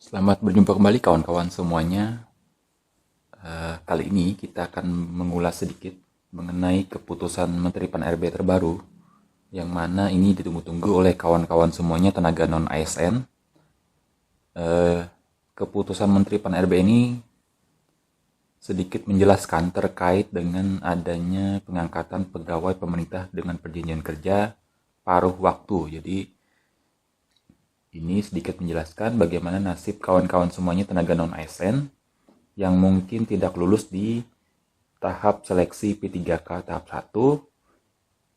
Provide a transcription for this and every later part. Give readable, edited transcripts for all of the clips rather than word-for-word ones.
Selamat berjumpa kembali kawan-kawan semuanya. Kali ini kita akan mengulas sedikit mengenai keputusan Menteri Pan-RB terbaru, yang mana ini ditunggu-tunggu oleh kawan-kawan semuanya tenaga non-ASN. Keputusan Menteri Pan-RB ini sedikit menjelaskan terkait dengan adanya pengangkatan pegawai pemerintah dengan perjanjian kerja paruh waktu. Jadi ini sedikit menjelaskan bagaimana nasib kawan-kawan semuanya tenaga non-ASN yang mungkin tidak lulus di tahap seleksi P3K tahap 1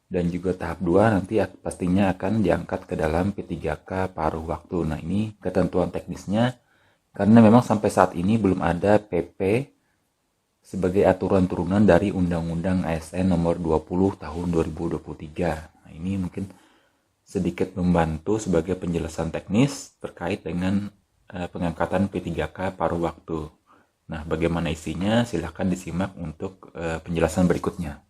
dan juga tahap 2 nanti pastinya akan diangkat ke dalam P3K paruh waktu. Nah, ini ketentuan teknisnya karena memang sampai saat ini belum ada PP sebagai aturan turunan dari Undang-Undang ASN nomor 20 tahun 2023. Nah, ini mungkin sedikit membantu sebagai penjelasan teknis terkait dengan pengangkatan P3K paruh waktu. Nah, bagaimana isinya? Silahkan disimak untuk penjelasan berikutnya.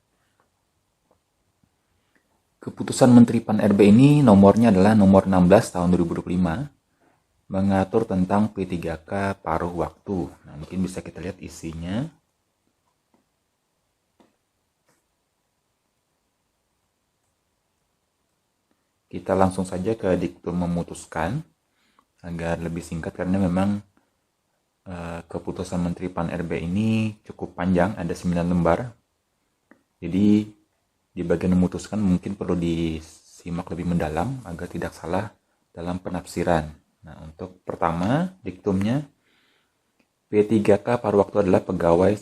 Keputusan Menteri Pan-RB ini nomornya adalah nomor 16 tahun 2025, mengatur tentang P3K paruh waktu. Nah, mungkin bisa kita lihat isinya. Kita langsung saja ke diktum memutuskan agar lebih singkat karena memang keputusan Menteri Pan-RB ini cukup panjang, ada 9 lembar. Jadi di bagian memutuskan mungkin perlu disimak lebih mendalam agar tidak salah dalam penafsiran. Nah, untuk pertama diktumnya, P3K paruh waktu adalah pegawai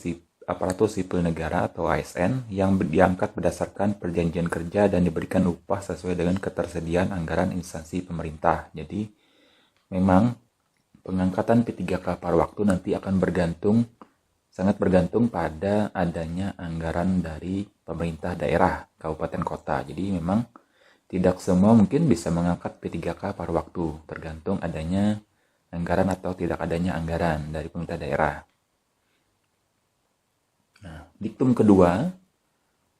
aparatur sipil negara atau ASN yang diangkat berdasarkan perjanjian kerja dan diberikan upah sesuai dengan ketersediaan anggaran instansi pemerintah. Jadi memang pengangkatan P3K paruh waktu nanti akan sangat bergantung pada adanya anggaran dari pemerintah daerah, kabupaten kota. Jadi memang tidak semua mungkin bisa mengangkat P3K paruh waktu, tergantung adanya anggaran atau tidak adanya anggaran dari pemerintah daerah. Nah, diktum kedua,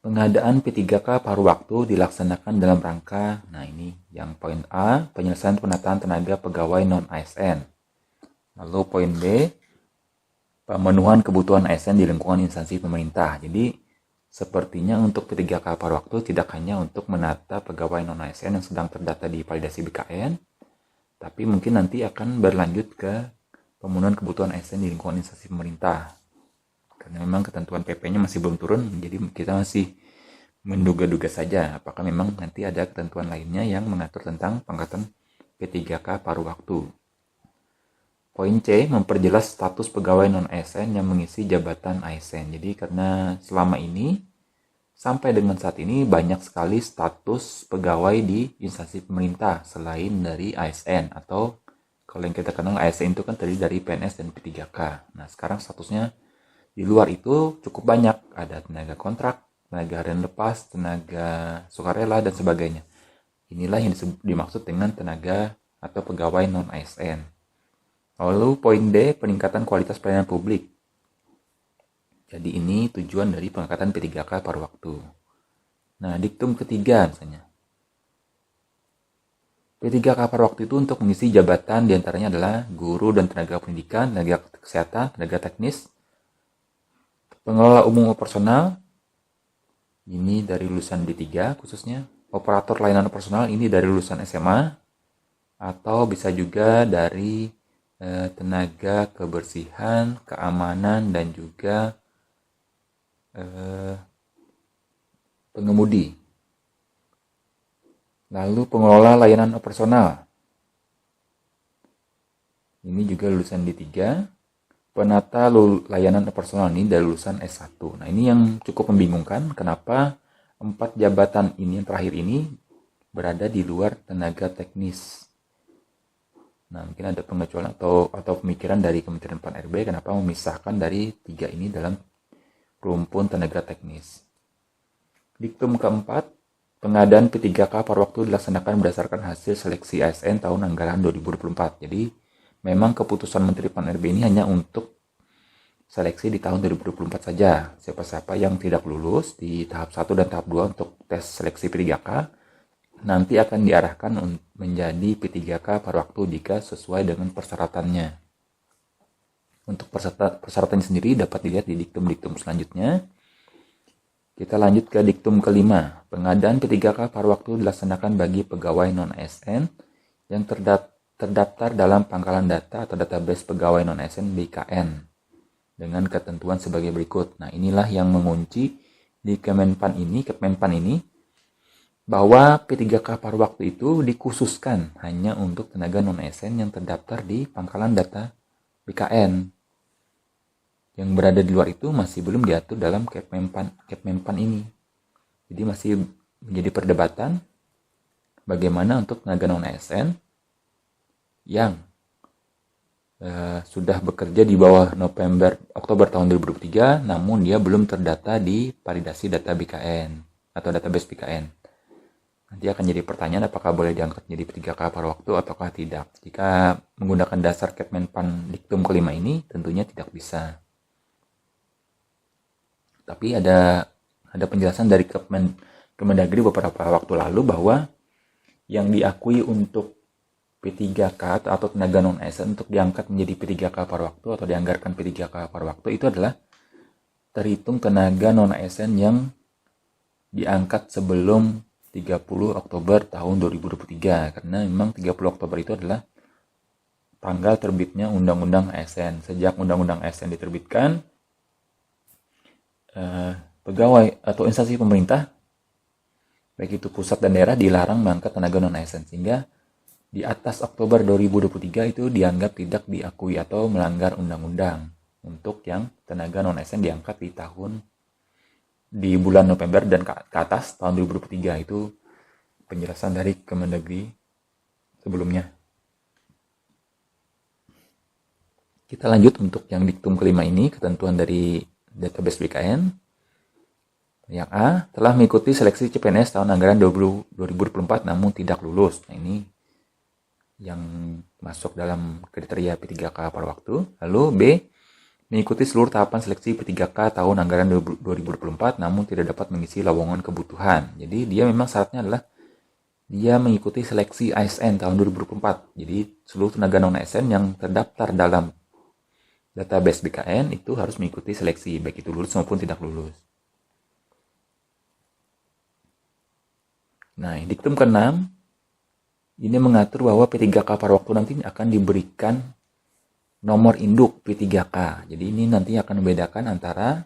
pengadaan P3K paruh waktu dilaksanakan dalam rangka, nah ini yang poin A, penyelesaian penataan tenaga pegawai non-ASN. Lalu poin B, pemenuhan kebutuhan ASN di lingkungan instansi pemerintah. Jadi sepertinya untuk P3K paruh waktu tidak hanya untuk menata pegawai non-ASN yang sedang terdata di validasi BKN, tapi mungkin nanti akan berlanjut ke pemenuhan kebutuhan ASN di lingkungan instansi pemerintah. Karena memang ketentuan PP-nya masih belum turun, jadi kita masih menduga-duga saja apakah memang nanti ada ketentuan lainnya yang mengatur tentang pengangkatan P3K paruh waktu. Poin C, memperjelas status pegawai non-ASN yang mengisi jabatan ASN. Jadi karena selama ini, sampai dengan saat ini banyak sekali status pegawai di instansi pemerintah selain dari ASN. Atau kalau yang kita kenal ASN itu kan terdiri dari PNS dan P3K. Nah, sekarang statusnya di luar itu cukup banyak. Ada tenaga kontrak, tenaga harian lepas, tenaga sukarela, dan sebagainya. Inilah yang dimaksud dengan tenaga atau pegawai non-ASN. Lalu poin D, peningkatan kualitas pelayanan publik. Jadi ini tujuan dari pengangkatan P3K paruh waktu. Nah, diktum ketiga misalnya. P3K paruh waktu itu untuk mengisi jabatan diantaranya adalah guru dan tenaga pendidikan, tenaga kesehatan, tenaga teknis, pengelola umum operasional, ini dari lulusan D3 khususnya, operator layanan operasional ini dari lulusan SMA, atau bisa juga dari tenaga kebersihan, keamanan, dan juga pengemudi. Lalu pengelola layanan operasional. Ini juga lulusan D3. Penata layanan operasional ini dari lulusan S1. Nah, ini yang cukup membingungkan. Kenapa 4 jabatan ini yang terakhir ini berada di luar tenaga teknis. Nah, mungkin ada pengecualian atau pemikiran dari Kementerian Pan-RB kenapa memisahkan dari 3 ini dalam rumpun tenaga teknis. Diktum keempat, pengadaan P3K paruh waktu dilaksanakan berdasarkan hasil seleksi ASN tahun anggaran 2024. Jadi, memang keputusan Menteri Pan-RB ini hanya untuk seleksi di tahun 2024 saja. Siapa-siapa yang tidak lulus di tahap 1 dan tahap 2 untuk tes seleksi P3K nanti akan diarahkan menjadi P3K paruh waktu jika sesuai dengan persyaratannya. Untuk persyaratannya sendiri dapat dilihat di diktum-diktum selanjutnya. Kita lanjut ke diktum kelima. Pengadaan P3K paruh waktu dilaksanakan bagi pegawai non-ASN yang terdaftar dalam pangkalan data atau database pegawai non-ASN BKN dengan ketentuan sebagai berikut. Nah, inilah yang mengunci di Kemenpan ini bahwa P3K paruh waktu itu dikhususkan hanya untuk tenaga non-ASN yang terdaftar di pangkalan data BKN. Yang berada di luar itu masih belum diatur dalam Kemenpan ini. Jadi masih menjadi perdebatan bagaimana untuk tenaga non-ASN yang sudah bekerja di bawah Oktober tahun 2023, namun dia belum terdata di validasi data BKN atau database BKN. Nanti akan jadi pertanyaan apakah boleh diangkat jadi P3K paruh waktu ataukah tidak. Jika menggunakan dasar Kemenpan diktum kelima ini tentunya tidak bisa. Tapi ada penjelasan dari Kemendagri beberapa waktu lalu bahwa yang diakui untuk P3K atau tenaga non-ASN untuk diangkat menjadi P3K paruh waktu atau dianggarkan P3K paruh waktu itu adalah terhitung tenaga non-ASN yang diangkat sebelum 30 Oktober tahun 2023. Karena memang 30 Oktober itu adalah tanggal terbitnya Undang-Undang ASN. Sejak Undang-Undang ASN diterbitkan, pegawai atau instansi pemerintah baik itu pusat dan daerah dilarang mengangkat tenaga non-ASN, sehingga di atas Oktober 2023 itu dianggap tidak diakui atau melanggar undang-undang untuk yang tenaga non-ASN diangkat di bulan November dan ke atas tahun 2023. Itu penjelasan dari Kemendagri sebelumnya. Kita lanjut untuk yang diktum kelima ini, ketentuan dari database BKN. Yang A, telah mengikuti seleksi CPNS tahun anggaran 2024 namun tidak lulus. Nah, ini yang masuk dalam kriteria P3K paruh waktu. Lalu B, mengikuti seluruh tahapan seleksi P3K tahun anggaran 2024 namun tidak dapat mengisi lowongan kebutuhan. Jadi dia memang syaratnya adalah dia mengikuti seleksi ASN tahun 2024. Jadi seluruh tenaga non-ASN yang terdaftar dalam database BKN itu harus mengikuti seleksi, baik itu lulus maupun tidak lulus. Nah, diktum ke-6 ini mengatur bahwa P3K paruh waktu nanti akan diberikan nomor induk P3K. Jadi ini nanti akan membedakan antara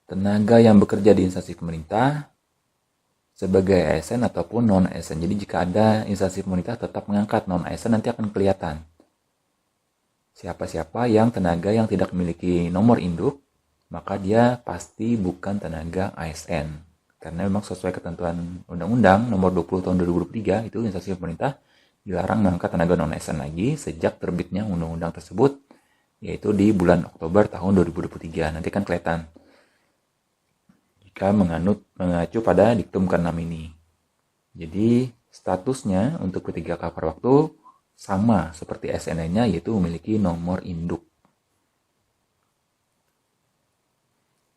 tenaga yang bekerja di instansi pemerintah sebagai ASN ataupun non-ASN. Jadi jika ada instansi pemerintah tetap mengangkat non-ASN, nanti akan kelihatan siapa-siapa yang tenaga yang tidak memiliki nomor induk, maka dia pasti bukan tenaga ASN. Karena memang sesuai ketentuan Undang-Undang nomor 20 tahun 2023 itu instansi pemerintah dilarang mengangkat tenaga non-ASN lagi sejak terbitnya undang-undang tersebut, yaitu di bulan Oktober tahun 2023. Nanti kan kelihatan jika mengacu pada diktum ke-6 ini. Jadi statusnya untuk P3K paruh waktu sama seperti ASN lainnya, yaitu memiliki nomor induk.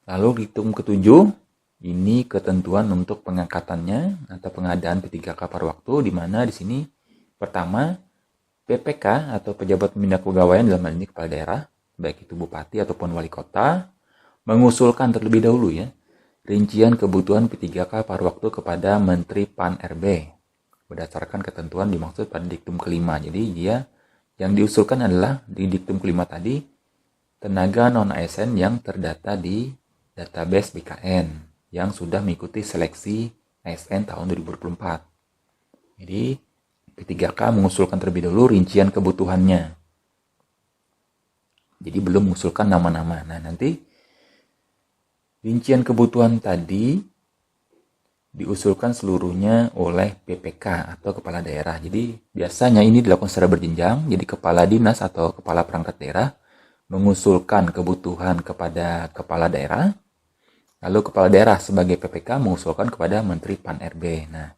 Lalu diktum ke-7, ini ketentuan untuk pengangkatannya atau pengadaan P3K paruh waktu, di mana di sini pertama PPK atau pejabat pembina kepegawaian dalam hal ini kepala daerah, baik itu bupati ataupun wali kota, mengusulkan terlebih dahulu rincian kebutuhan P3K paruh waktu kepada Menteri Pan-RB berdasarkan ketentuan dimaksud pada diktum kelima. Jadi dia yang diusulkan adalah di diktum kelima tadi tenaga non-ASN yang terdata di database BKN yang sudah mengikuti seleksi ASN tahun 2024. Jadi P3K mengusulkan terlebih dahulu rincian kebutuhannya. Jadi belum mengusulkan nama-nama. Nah, nanti rincian kebutuhan tadi diusulkan seluruhnya oleh PPK atau kepala daerah. Jadi biasanya ini dilakukan secara berjenjang. Jadi kepala dinas atau kepala perangkat daerah mengusulkan kebutuhan kepada kepala daerah. Lalu kepala daerah sebagai PPK mengusulkan kepada Menteri Pan-RB. Nah,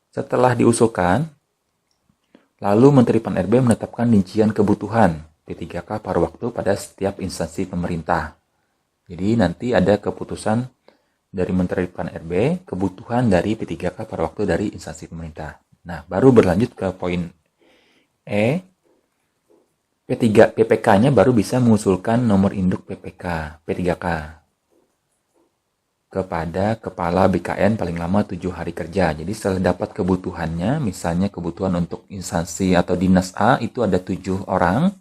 setelah diusulkan, lalu Menteri Pan-RB menetapkan rincian kebutuhan P3K paruh waktu pada setiap instansi pemerintah. Jadi nanti ada keputusan dari Menteri Pan-RB, kebutuhan dari P3K paruh waktu dari instansi pemerintah. Nah, baru berlanjut ke poin E, PPK-nya baru bisa mengusulkan nomor induk P3K kepada kepala BKN paling lama 7 hari kerja. Jadi setelah dapat kebutuhannya, misalnya kebutuhan untuk instansi atau dinas A itu ada 7 orang,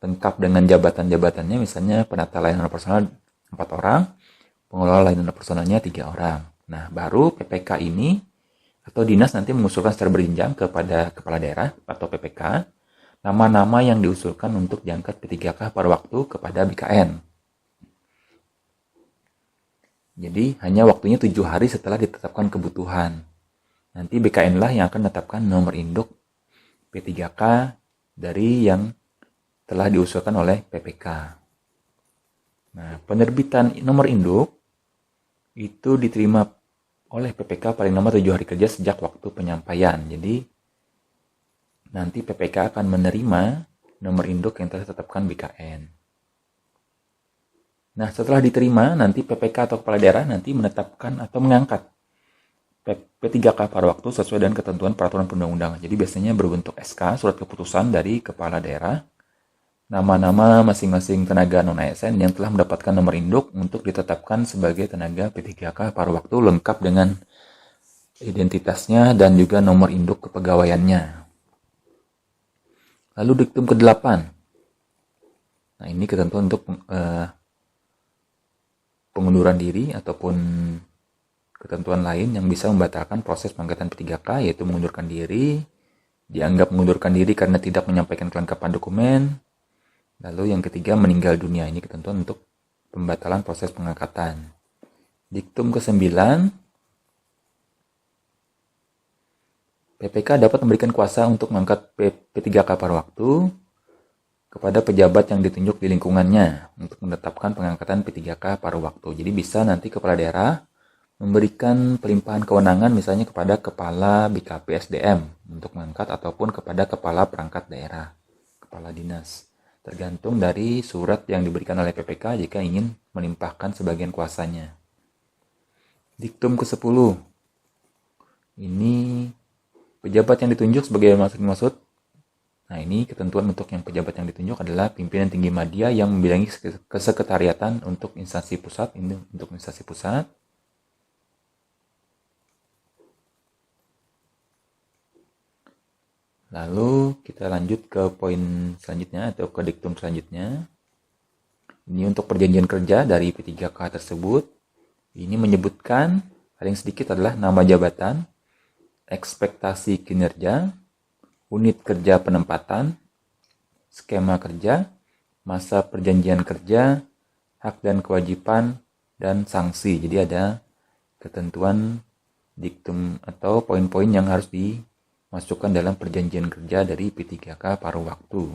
lengkap dengan jabatan-jabatannya, misalnya penata layanan personal 4 orang, pengelola layanan personalnya 3 orang. Nah, baru PPK ini atau dinas nanti mengusulkan secara berjenjang kepada kepala daerah atau PPK, nama-nama yang diusulkan untuk diangkat P3K pada waktu kepada BKN. Jadi hanya waktunya 7 hari setelah ditetapkan kebutuhan. Nanti BKN lah yang akan menetapkan nomor induk P3K dari yang telah diusulkan oleh PPK. Nah, penerbitan nomor induk itu diterima oleh PPK paling lama 7 hari kerja sejak waktu penyampaian. Jadi nanti PPK akan menerima nomor induk yang telah ditetapkan BKN. Nah, setelah diterima, nanti PPK atau kepala daerah nanti menetapkan atau mengangkat P3K pada waktu sesuai dengan ketentuan peraturan perundang-undangan. Jadi biasanya berbentuk SK, surat keputusan dari kepala daerah, nama-nama masing-masing tenaga non-ASN yang telah mendapatkan nomor induk untuk ditetapkan sebagai tenaga P3K pada waktu lengkap dengan identitasnya dan juga nomor induk kepegawaiannya. Lalu diktum ke-8. Nah, ini ketentuan untuk pengunduran diri ataupun ketentuan lain yang bisa membatalkan proses pengangkatan P3K, yaitu mengundurkan diri, dianggap mengundurkan diri karena tidak menyampaikan kelengkapan dokumen. Lalu yang ketiga, meninggal dunia. Ini ketentuan untuk pembatalan proses pengangkatan. Diktum ke-9, PPK dapat memberikan kuasa untuk mengangkat P3K pada waktu kepada pejabat yang ditunjuk di lingkungannya untuk menetapkan pengangkatan P3K pada waktu. Jadi bisa nanti kepala daerah memberikan pelimpahan kewenangan misalnya kepada kepala BKP SDM untuk mengangkat ataupun kepada kepala perangkat daerah, kepala dinas. Tergantung dari surat yang diberikan oleh PPK jika ingin melimpahkan sebagian kuasanya. Diktum ke-10. Ini pejabat yang ditunjuk sebagai maksud. Nah, ini ketentuan untuk yang pejabat yang ditunjuk adalah pimpinan tinggi media yang membidangi kesekretariatan untuk instansi pusat. Ini untuk instansi pusat. Lalu kita lanjut ke poin selanjutnya atau ke diktum selanjutnya. Ini untuk perjanjian kerja dari P3K tersebut. Ini menyebutkan paling sedikit adalah nama jabatan, ekspektasi kinerja, unit kerja penempatan, skema kerja, masa perjanjian kerja, hak dan kewajiban, dan sanksi. Jadi ada ketentuan diktum atau poin-poin yang harus dimasukkan dalam perjanjian kerja dari P3K paruh waktu.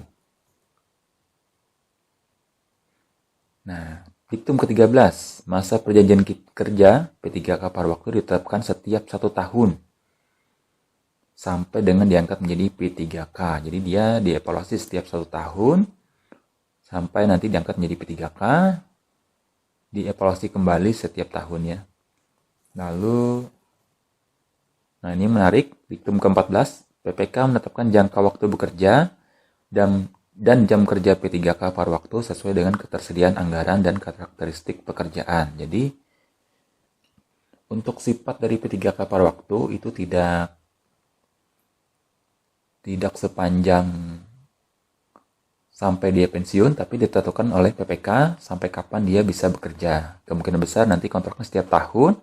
Nah, diktum ke-13, masa perjanjian kerja P3K paruh waktu ditetapkan setiap 1 tahun sampai dengan diangkat menjadi P3K. Jadi dia dievaluasi setiap 1 tahun sampai nanti diangkat menjadi P3K, dievaluasi kembali setiap tahun ya. Lalu, nah ini menarik, diktum ke-14, PPK menetapkan jangka waktu bekerja dan jam kerja P3K paruh waktu sesuai dengan ketersediaan anggaran dan karakteristik pekerjaan. Jadi, untuk sifat dari P3K paruh waktu itu tidak sepanjang sampai dia pensiun, tapi ditentukan oleh PPK sampai kapan dia bisa bekerja. Kemungkinan besar nanti kontraknya setiap tahun,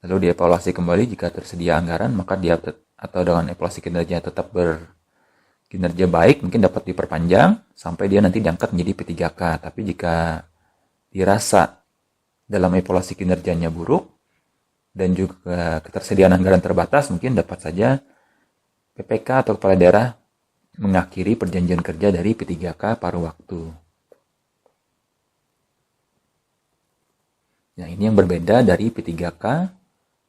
lalu dievaluasi kembali jika tersedia anggaran, maka dia atau dengan evaluasi kinerja tetap berkinerja baik, mungkin dapat diperpanjang sampai dia nanti diangkat menjadi P3K. Tapi jika dirasa dalam evaluasi kinerjanya buruk dan juga ketersediaan anggaran terbatas, mungkin dapat saja PPK atau kepala daerah mengakhiri perjanjian kerja dari P3K paruh waktu. Nah, ini yang berbeda dari P3K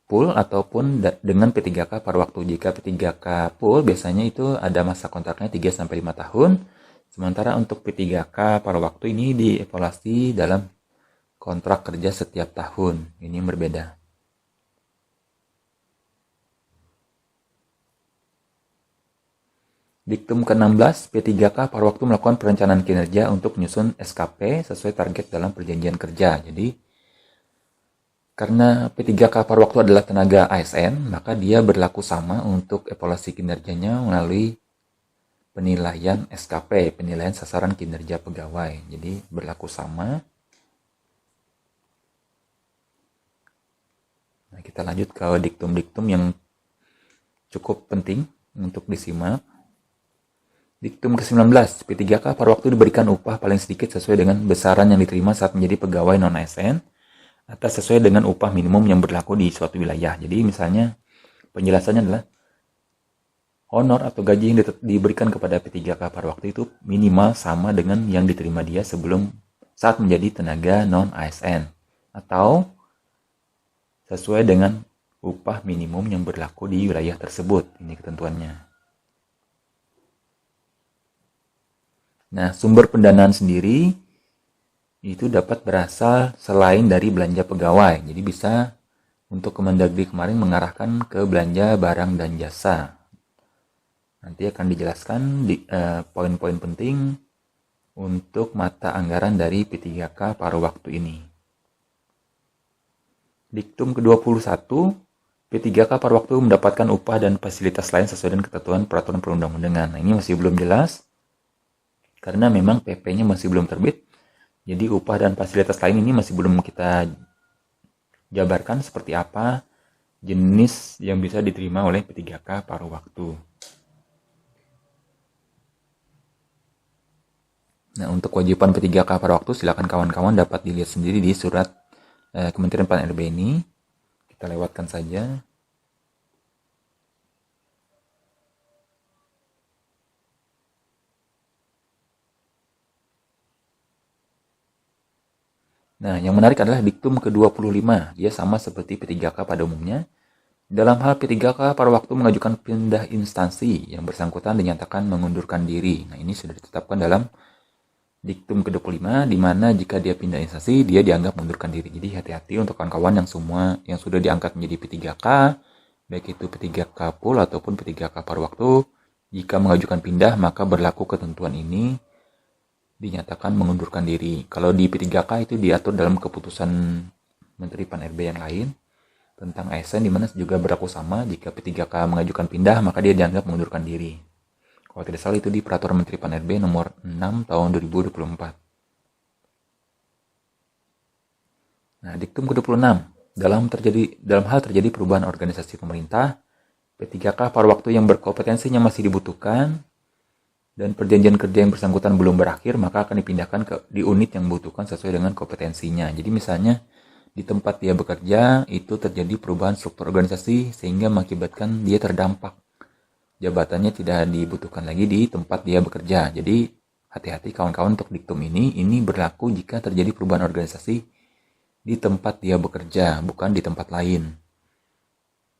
pool ataupun dengan P3K paruh waktu. Jika P3K pool biasanya itu ada masa kontraknya 3-5 tahun. Sementara untuk P3K paruh waktu ini dievaluasi dalam kontrak kerja setiap tahun. Ini yang berbeda. Diktum ke-16, P3K paruh waktu melakukan perencanaan kinerja untuk menyusun SKP sesuai target dalam perjanjian kerja. Jadi, karena P3K paruh waktu adalah tenaga ASN, maka dia berlaku sama untuk evaluasi kinerjanya melalui penilaian SKP, penilaian sasaran kinerja pegawai. Jadi, berlaku sama. Nah, kita lanjut ke diktum-diktum yang cukup penting untuk disimak. Diktum ke-19, P3K paruh waktu diberikan upah paling sedikit sesuai dengan besaran yang diterima saat menjadi pegawai non-ASN atau sesuai dengan upah minimum yang berlaku di suatu wilayah. Jadi misalnya penjelasannya adalah honor atau gaji yang diberikan kepada P3K paruh waktu itu minimal sama dengan yang diterima dia sebelum saat menjadi tenaga non-ASN atau sesuai dengan upah minimum yang berlaku di wilayah tersebut. Ini ketentuannya. Nah, sumber pendanaan sendiri itu dapat berasal selain dari belanja pegawai. Jadi bisa untuk Kemendagri kemarin mengarahkan ke belanja barang dan jasa. Nanti akan dijelaskan di poin-poin penting untuk mata anggaran dari P3K paruh waktu ini. Diktum ke-21, P3K paruh waktu mendapatkan upah dan fasilitas lain sesuai dengan ketentuan peraturan perundang-undangan. Nah, ini masih belum jelas. Karena memang PP-nya masih belum terbit, jadi upah dan fasilitas lain ini masih belum kita jabarkan seperti apa jenis yang bisa diterima oleh P3K paruh waktu. Nah, untuk kewajiban P3K paruh waktu, silakan kawan-kawan dapat dilihat sendiri di surat Kementerian Pan-RB ini. Kita lewatkan saja. Nah, yang menarik adalah diktum ke-25. Dia sama seperti P3K pada umumnya. Dalam hal P3K paruh waktu mengajukan pindah instansi, yang bersangkutan dinyatakan mengundurkan diri. Nah, ini sudah ditetapkan dalam diktum ke-25, di mana jika dia pindah instansi, dia dianggap mengundurkan diri. Jadi hati-hati untuk kawan-kawan yang semua yang sudah diangkat menjadi P3K, baik itu P3K pool ataupun P3K paruh waktu, jika mengajukan pindah, maka berlaku ketentuan ini, dinyatakan mengundurkan diri. Kalau di P3K itu diatur dalam keputusan Menteri Pan-RB yang lain tentang ASN, di mana juga berlaku sama, jika P3K mengajukan pindah maka dia dianggap mengundurkan diri. Kalau tidak salah itu di Peraturan Menteri Pan-RB nomor 6 tahun 2024. Nah, diktum ke-26, dalam hal terjadi perubahan organisasi pemerintah, P3K paruh waktu yang berkompetensinya masih dibutuhkan dan perjanjian kerja yang bersangkutan belum berakhir, maka akan dipindahkan di unit yang membutuhkan sesuai dengan kompetensinya. Jadi misalnya di tempat dia bekerja itu terjadi perubahan struktur organisasi sehingga mengakibatkan dia terdampak. Jabatannya tidak dibutuhkan lagi di tempat dia bekerja. Jadi hati-hati kawan-kawan untuk diktum ini berlaku jika terjadi perubahan organisasi di tempat dia bekerja, bukan di tempat lain.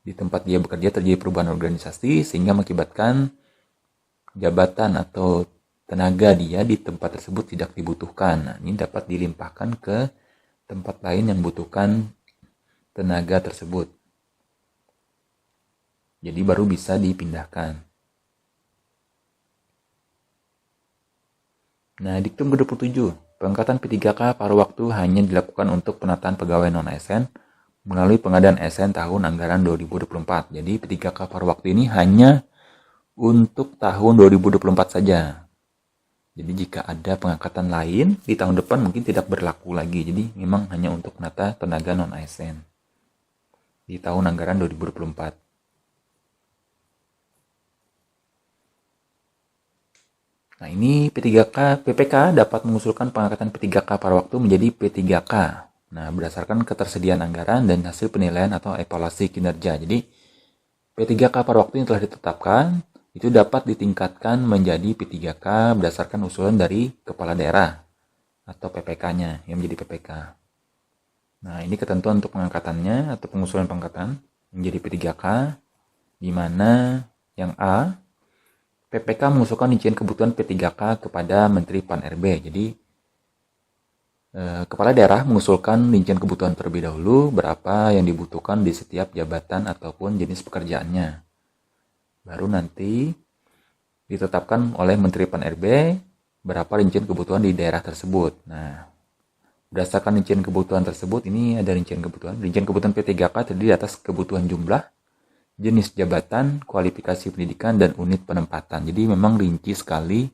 Di tempat dia bekerja terjadi perubahan organisasi sehingga mengakibatkan jabatan atau tenaga dia di tempat tersebut tidak dibutuhkan. Nah, ini dapat dilimpahkan ke tempat lain yang membutuhkan tenaga tersebut. Jadi baru bisa dipindahkan. Nah, diktum ke-27, pengangkatan P3K paruh waktu hanya dilakukan untuk penataan pegawai non-ASN melalui pengadaan ASN tahun anggaran 2024. Jadi P3K paruh waktu ini hanya untuk tahun 2024 saja. Jadi jika ada pengangkatan lain di tahun depan mungkin tidak berlaku lagi. Jadi memang hanya untuk penata tenaga non-ASN di tahun anggaran 2024. Nah, ini PPK dapat mengusulkan pengangkatan P3K paruh waktu menjadi P3K. Nah, berdasarkan ketersediaan anggaran dan hasil penilaian atau evaluasi kinerja. Jadi P3K paruh waktu yang telah ditetapkan itu dapat ditingkatkan menjadi P3K berdasarkan usulan dari kepala daerah atau PPK-nya yang menjadi PPK. Nah, ini ketentuan untuk pengangkatannya atau pengusulan pengangkatan menjadi P3K, di mana yang A, PPK mengusulkan rincian kebutuhan P3K kepada Menteri Pan-RB. Jadi, kepala daerah mengusulkan rincian kebutuhan terlebih dahulu berapa yang dibutuhkan di setiap jabatan ataupun jenis pekerjaannya. Baru nanti ditetapkan oleh Menteri Pan-RB berapa rincian kebutuhan di daerah tersebut. Nah, berdasarkan rincian kebutuhan tersebut, ini ada rincian kebutuhan. Rincian kebutuhan P3K terdiri atas kebutuhan jumlah, jenis jabatan, kualifikasi pendidikan, dan unit penempatan. Jadi memang rinci sekali,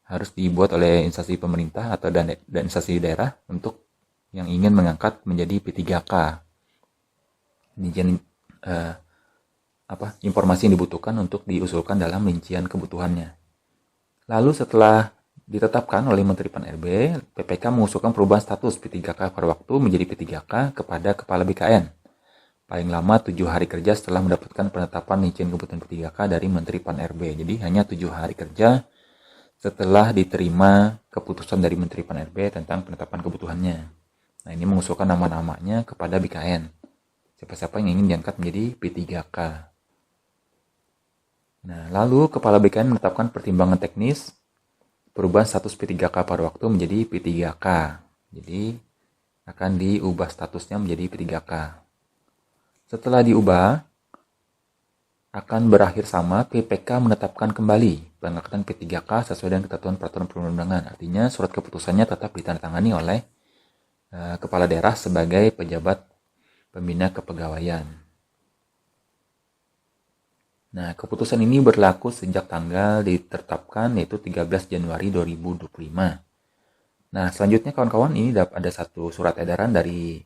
harus dibuat oleh instansi pemerintah atau dan instansi daerah untuk yang ingin mengangkat menjadi P3K. Rincian informasi yang dibutuhkan untuk diusulkan dalam rincian kebutuhannya. Lalu setelah ditetapkan oleh Menteri Pan-RB, PPK mengusulkan perubahan status P3K per waktu menjadi P3K kepada Kepala BKN. Paling lama 7 hari kerja setelah mendapatkan penetapan rincian kebutuhan P3K dari Menteri Pan-RB. Jadi hanya 7 hari kerja setelah diterima keputusan dari Menteri Pan-RB tentang penetapan kebutuhannya. Nah, ini mengusulkan nama-namanya kepada BKN. Siapa-siapa yang ingin diangkat menjadi P3K. Nah, lalu Kepala BKN menetapkan pertimbangan teknis perubahan status P3K per waktu menjadi P3K. Jadi akan diubah statusnya menjadi P3K. Setelah diubah, akan berakhir sama PPK menetapkan kembali pengangkatan P3K sesuai dengan ketentuan peraturan perundang-undangan. Artinya surat keputusannya tetap ditandatangani oleh kepala daerah sebagai pejabat pembina kepegawaian. Nah, keputusan ini berlaku sejak tanggal ditetapkan, yaitu 13 Januari 2025. Nah, selanjutnya kawan-kawan, ini ada satu surat edaran dari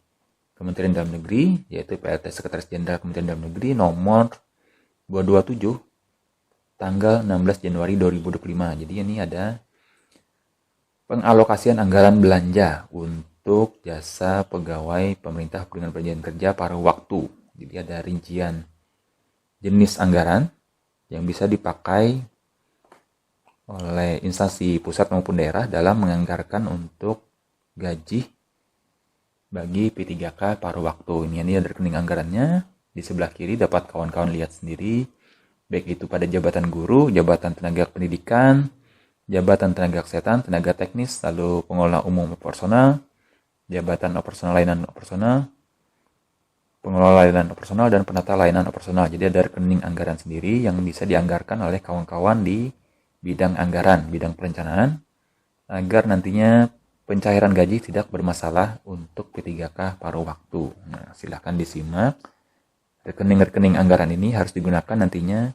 Kementerian Dalam Negeri, yaitu PLT Sekretaris Jenderal Kementerian Dalam Negeri nomor 227 tanggal 16 Januari 2025. Jadi ini ada pengalokasian anggaran belanja untuk jasa pegawai pemerintah dengan perjanjian kerja paruh waktu. Jadi ada rincian jenis anggaran yang bisa dipakai oleh instansi pusat maupun daerah dalam menganggarkan untuk gaji bagi P3K paruh waktu. Ini ada rekening anggarannya. Di sebelah kiri dapat kawan-kawan lihat sendiri, baik itu pada jabatan guru, jabatan tenaga pendidikan, jabatan tenaga kesehatan, tenaga teknis, lalu pengelola umum operasional, jabatan operasional layanan operasional, pengelola layanan operasional, dan penata layanan operasional. Jadi ada rekening anggaran sendiri yang bisa dianggarkan oleh kawan-kawan di bidang anggaran, bidang perencanaan, agar nantinya pencairan gaji tidak bermasalah untuk P3K paruh waktu. Nah, silahkan disimak. Rekening-rekening anggaran ini harus digunakan nantinya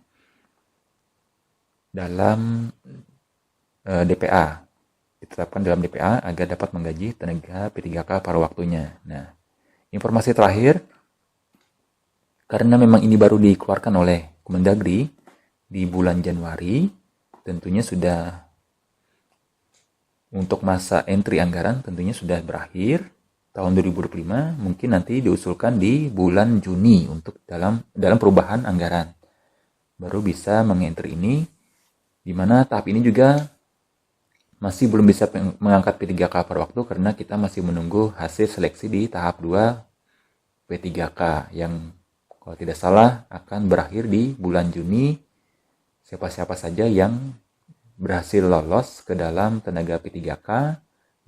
dalam DPA. Ditetapkan dalam DPA agar dapat menggaji tenaga P3K paruh waktunya. Nah, informasi terakhir, karena memang ini baru dikeluarkan oleh Kemendagri di bulan Januari, tentunya sudah untuk masa entry anggaran tentunya sudah berakhir. Tahun 2025 mungkin nanti diusulkan di bulan Juni untuk dalam perubahan anggaran. Baru bisa mengentry ini, di mana tahap ini juga masih belum bisa mengangkat P3K per waktu karena kita masih menunggu hasil seleksi di tahap 2 P3K yang kalau tidak salah akan berakhir di bulan Juni. Siapa-siapa saja yang berhasil lolos ke dalam tenaga P3K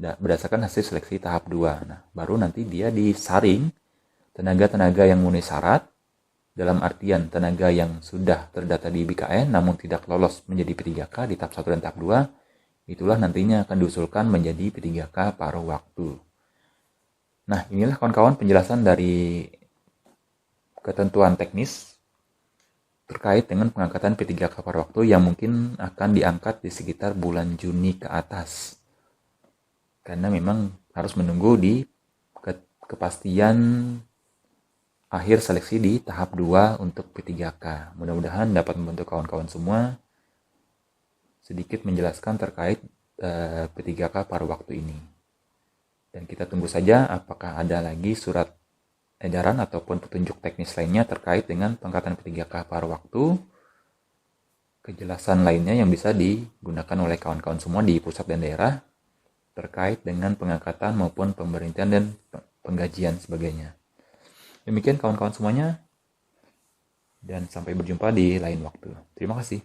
berdasarkan hasil seleksi tahap 2. Nah, baru nanti dia disaring tenaga-tenaga yang memenuhi syarat, dalam artian tenaga yang sudah terdata di BKN namun tidak lolos menjadi P3K di tahap 1 dan tahap 2, itulah nantinya akan diusulkan menjadi P3K paruh waktu. Nah, inilah kawan-kawan penjelasan dari ketentuan teknis terkait dengan pengangkatan P3K paruh waktu yang mungkin akan diangkat di sekitar bulan Juni ke atas. Karena memang harus menunggu di kepastian akhir seleksi di tahap 2 untuk P3K. Mudah-mudahan dapat membantu kawan-kawan semua sedikit menjelaskan terkait P3K paruh waktu ini. Dan kita tunggu saja apakah ada lagi surat edaran ataupun petunjuk teknis lainnya terkait dengan pengangkatan P3K paruh waktu. Kejelasan lainnya yang bisa digunakan oleh kawan-kawan semua di pusat dan daerah terkait dengan pengangkatan maupun pemberhentian dan penggajian sebagainya. Demikian kawan-kawan semuanya, dan sampai berjumpa di lain waktu. Terima kasih.